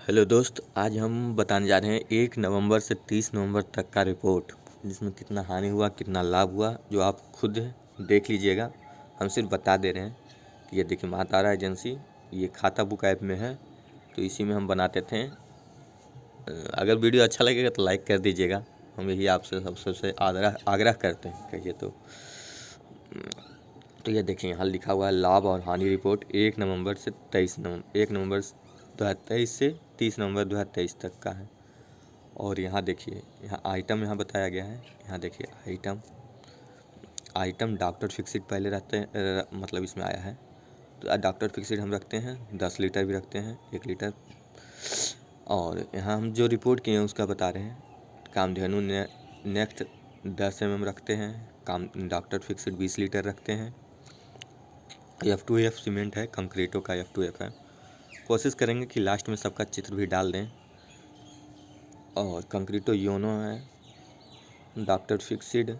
Hello दोस्त, आज हम बताने जा रहे हैं 1 नवंबर से 30 नवंबर तक का रिपोर्ट, जिसमें कितना हानि हुआ कितना लाभ हुआ जो आप खुद देख लीजिएगा। हम सिर्फ बता दे रहे हैं कि ये देखिए माँ तारा एजेंसी, ये खाता बुक ऐप में है, तो इसी में हम बनाते थे। अगर वीडियो अच्छा लगेगा तो लाइक कर दीजिएगा, हम यही आपसे सबसे आग्रह करते हैं कहिए तो ये देखिए यहाँ लिखा हुआ है लाभ और हानि रिपोर्ट 1 नवंबर से 1 नवंबर 2023 से 30 नवंबर 2023 तक का है। और यहाँ देखिए, यहाँ आइटम यहाँ बताया गया है। यहाँ देखिए आइटम डॉक्टर फिक्सिड पहले रहते हैं, मतलब इसमें आया है। तो डॉक्टर फिक्सिड हम रखते हैं 10 लीटर भी रखते हैं, 1 लीटर। और यहाँ हम जो रिपोर्ट किए हैं उसका बता रहे हैं। कामधेनु नेक्स्ट 10 mm रखते हैं, डॉक्टर फिक्सिड 20 लीटर रखते हैं। F2F सीमेंट है, कंक्रीटो का F2F है। कोशिश करेंगे कि लास्ट में सबका चित्र भी डाल दें। और कंक्रीटो योनो है, डॉक्टर फिक्सिड।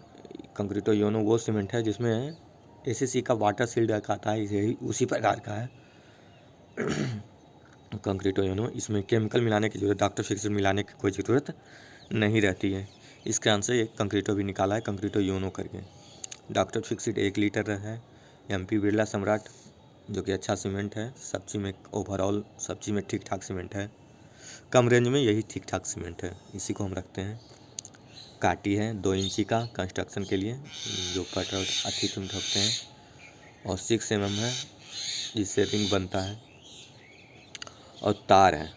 कंक्रीटो योनो वो सीमेंट है जिसमें ACC का वाटर सील्ड आता है, यही उसी प्रकार का है कंक्रीटो योनो। इसमें केमिकल मिलाने की जरूरत, डॉक्टर फिक्सिड मिलाने की कोई ज़रूरत नहीं रहती है। इस कारण से एक कंक्रीटो भी निकाला है, कंक्रीटो योनो करके। डॉक्टर फिक्सिड 1 लीटर है। MP बिरला सम्राट जो कि अच्छा सीमेंट है, सब चीज़ में ओवरऑल सब चीज़ में ठीक ठाक सीमेंट है। कम रेंज में यही ठीक ठाक सीमेंट है, इसी को हम रखते हैं। काटी है 2 इंची का कंस्ट्रक्शन के लिए, जो पेट्रोल अच्छी तुम ठोकते हैं। और 6 mm है, जिससे रिंग बनता है। और तार है,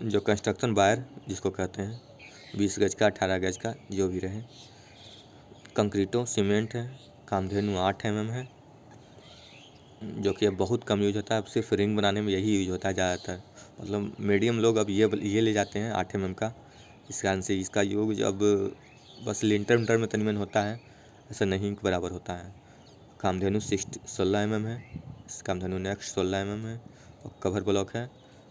जो कंस्ट्रक्शन वायर जिसको कहते हैं, 20 गज का 18 गज का जो भी रहे। कंक्रीटो सीमेंट है, कामधेनु 8 mm है, जो कि अब बहुत कम यूज होता है। अब सिर्फ रिंग बनाने में यही यूज होता है ज़्यादातर। मतलब मीडियम लोग अब ये ले जाते हैं 8 mm का। इस कारण से इसका यूज अब बस लिंटर विंटर में तनिमन होता है, ऐसा नहीं के बराबर होता है। कामधेनु 16 mm है, कामधेनु नेक्स्ट 16 mm है। और कवर ब्लॉक है,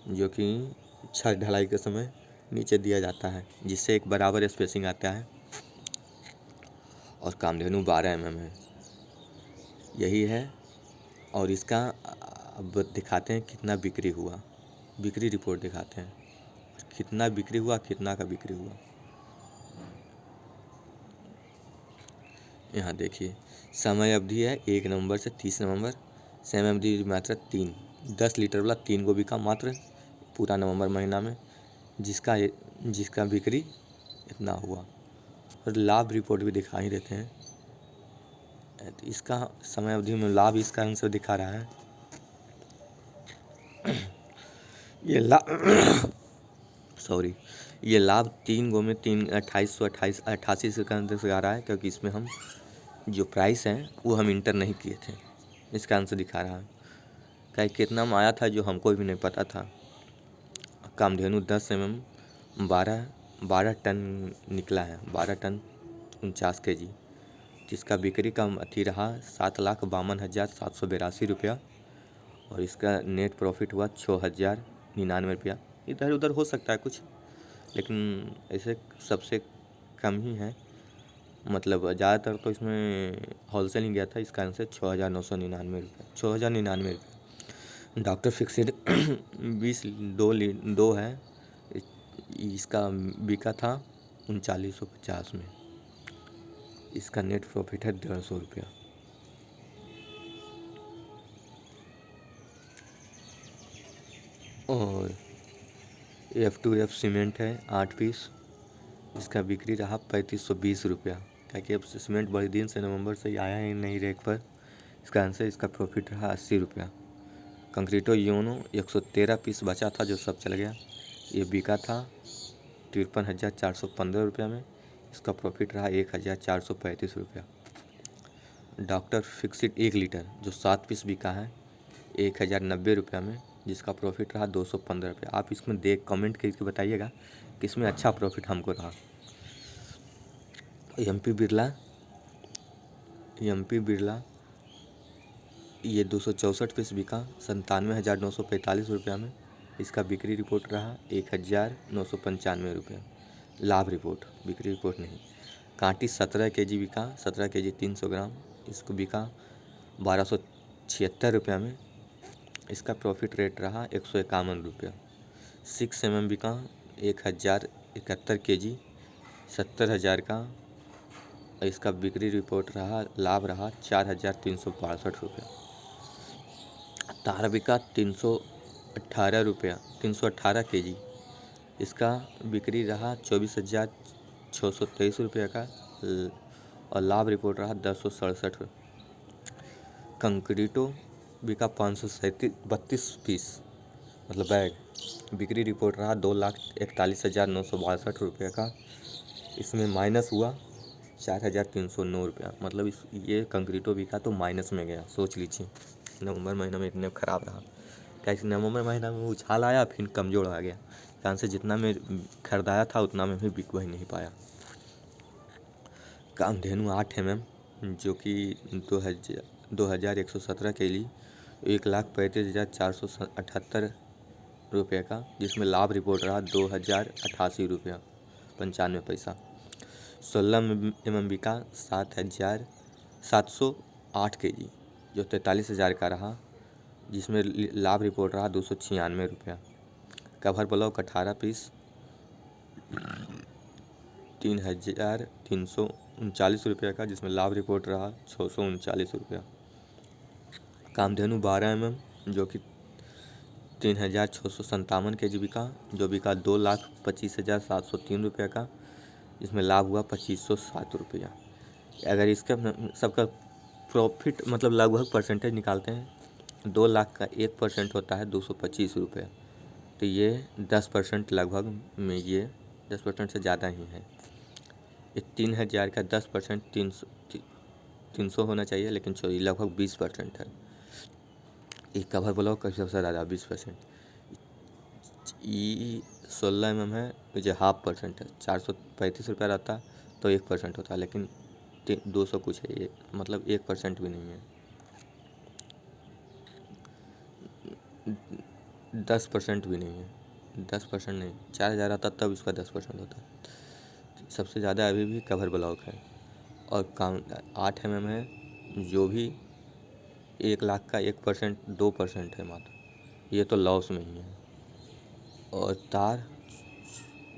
जो कि छत ढलाई के समय नीचे दिया जाता है, जिससे एक बराबर स्पेसिंग आता है। और कामधेनु 12 mm है, यही है। और इसका अब दिखाते हैं कितना बिक्री हुआ, बिक्री रिपोर्ट दिखाते हैं कितना बिक्री हुआ, कितना का बिक्री हुआ। यहाँ देखिए समय अवधि है 1 नवंबर से 30 नवंबर। समय अवधि मात्र 10 लीटर वाला 3 गो बिका मात्र पूरा नवंबर महीना में, जिसका बिक्री इतना हुआ। और लाभ रिपोर्ट भी दिखा ही देते हैं। तो इसका समय अवधि में लाभ इस कारण से दिखा रहा है, ये लाभ 3 गो में 2888 से कारण से आ रहा है, क्योंकि इसमें हम जो प्राइस हैं वो हम इंटर नहीं किए थे, इस कारण से दिखा रहा है। क्या कितना में आया था जो हमको भी नहीं पता था। कामधेनु 10 mm 12 टन निकला है, 12 टन 49 kg, जिसका बिक्री का अथी रहा 7,52,782 रुपया। और इसका नेट प्रॉफिट हुआ 6,099 रुपया। इधर उधर हो सकता है कुछ, लेकिन ऐसे सबसे कम ही है। मतलब ज़्यादातर तो इसमें होलसेल ही गया था, इस कारण से 6,999 रुपये, 6,099 रुपये। डॉक्टर फिक्सिड 2 है, इसका बिका था 3950 में। इसका नेट प्रॉफिट है 150 रुपया। और F2F सीमेंट है 8 पीस, इसका बिक्री रहा 3520 रुपया। क्योंकि अब सीमेंट बड़े दिन से नवंबर से ही आया ही नहीं रेक पर, इस कारण से इसका प्रॉफिट रहा 80 रुपया। कंक्रीटो योनो 113 पीस बचा था, जो सब चल गया। ये बिका था 53,415 रुपया में, इसका प्रॉफिट रहा 1,435 रुपया। डॉक्टर फिक्सिड 1 लीटर जो 7 पीस बिका है 1,090 रुपया में, जिसका प्रॉफिट रहा 215 रुपया। आप इसमें कमेंट करके बताइएगा कि इसमें अच्छा प्रॉफिट हमको रहा। MP बिरला ये 264 पीस बिका 97,945 रुपया में, इसका बिक्री रिपोर्ट रहा 1,995 रुपया। लाभ रिपोर्ट, बिक्री रिपोर्ट नहीं। कांटी 17 kg बिका, 17 kg 300 ग्राम, इसको बिका 1276 रुपया में, इसका प्रॉफिट रेट रहा 151 रुपया। 6 mm बिका 1071 kg 70,000 का। इसका बिक्री रिपोर्ट रहा, लाभ रहा 4,362 रुपये। तार बिका 318 रुपया 318 kg, इसका बिक्री रहा 24,623 रुपये का और लाभ रिपोर्ट रहा 1067 रुपये। कंक्रीटो बिका 532 पीस मतलब बैग, बिक्री रिपोर्ट रहा 2,41,962 रुपये का। इसमें माइनस हुआ 4,309 रुपया, मतलब ये कंक्रीटो बिका तो माइनस में गया। सोच लीजिए नवंबर महीना में इतने ख़राब रहा। कैसे नवंबर महीना में उछाल आया फिर कमज़ोर आ गया, कारण से जितना में खरीदाया था उतना में भी बिक वही नहीं पाया। कामधेनु 8 mm जो कि 2,117 के लिए 1,35,478 रुपये का, जिसमें लाभ रिपोर्ट रहा 2,088 रुपया 95 पैसा। 16 mm बिका 7,708 kg जो 43,000 का रहा, जिसमें लाभ रिपोर्ट रहा 296 रुपया। कवर ब्लॉक 18 पीस 3,339 रुपये का, जिसमें लाभ रिपोर्ट रहा 639 रुपया। कामधेनु 12 mm जो कि 3,657 kg बिका, जो बिका 2,25,703 रुपये का, जिसमें लाभ हुआ 2,507 रुपया। अगर इसका सबका प्रॉफिट मतलब लगभग परसेंटेज निकालते हैं, 2 लाख का 1% होता है 225 रुपये, तो ये 10% लगभग में, ये 10% से ज़्यादा ही है। ये 3,000 का 10% 300 होना चाहिए, लेकिन लगभग 20% है। ये कवर ब्लॉक का सबसे ज़्यादा 20%। ये 16 mm है, जो 0.5% है। 435 रुपया रहता तो 1% होता, लेकिन 200 कुछ है, ये मतलब 1% भी नहीं है। 10% भी नहीं है, 10% नहीं, 4,000 आता तब इसका 10% होता। सबसे ज़्यादा अभी भी कवर ब्लॉक है। और 8 mm है, जो भी 1 लाख का 1% 2% है मात्र, ये तो लॉस में ही है। और तार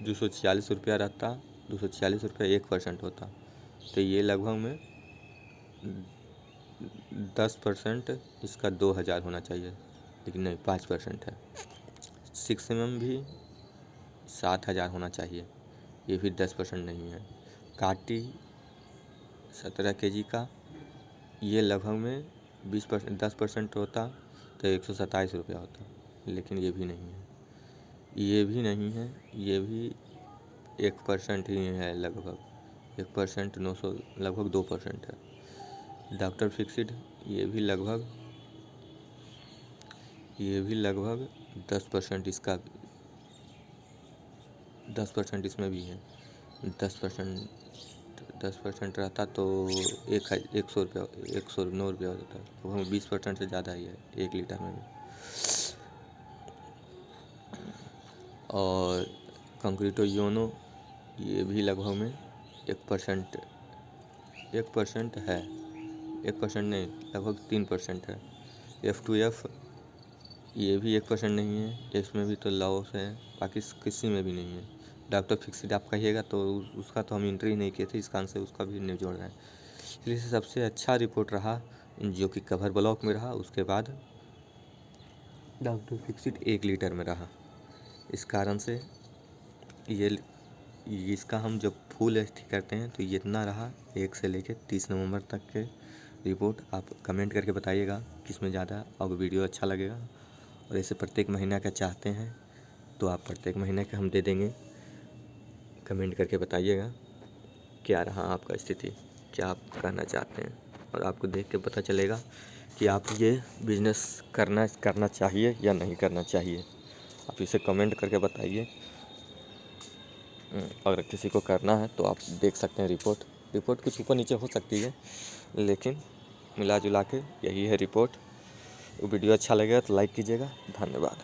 246 रुपया रहता, 246 रुपया 1% होता, तो ये लगभग में 10%, इसका 2,000 होना चाहिए, लेकिन नहीं 5% है। 6 mm भी 7,000 होना चाहिए, ये भी 10% नहीं है। काटी 17 kg का, ये लगभग में 20% 10% होता तो 127 रुपया होता, लेकिन ये भी नहीं है, ये भी नहीं है, ये भी 1% ही है, लगभग 1% 900 लगभग 2% है। डॉक्टर फिक्सिड ये भी लगभग 10%, इसका 10% इसमें भी है। 10% रहता तो 100 रुपया 109 रुपया होता है, तो हम 20% से ज़्यादा ही है 1 लीटर में भी। और कंक्रीटो योनो ये भी लगभग में 1% है, 1% नहीं लगभग 3% है। F2F ये भी 1% नहीं है, इसमें भी तो लॉस है, बाकी किसी में भी नहीं है। डॉक्टर फिक्सिड आप कहिएगा तो उसका तो हम एंट्री नहीं किए थे, इस कारण से उसका भी नहीं जोड़ रहे हैं। इसलिए सबसे अच्छा रिपोर्ट रहा जो कि कवर ब्लॉक में रहा, उसके बाद डॉक्टर फिक्सिड 1 लीटर में रहा। इस कारण से ये इसका हम जब फुल एस्टी करते हैं तो ये इतना रहा 1 से लेकर 30 नवंबर तक के रिपोर्ट। आप कमेंट करके बताइएगा किस में ज़्यादा आपको वीडियो अच्छा लगेगा। और ऐसे प्रत्येक महीना का चाहते हैं तो आप प्रत्येक महीने का हम दे देंगे। कमेंट करके बताइएगा क्या रहा आपका स्थिति, क्या आप करना चाहते हैं, और आपको देख के पता चलेगा कि आप ये बिज़नेस करना चाहिए या नहीं करना चाहिए। आप इसे कमेंट करके बताइए। अगर किसी को करना है तो आप देख सकते हैं रिपोर्ट कुछ ऊपर नीचे हो सकती है, लेकिन मिला जुला के यही है रिपोर्ट। वीडियो अच्छा लगेगा तो लाइक कीजिएगा। धन्यवाद।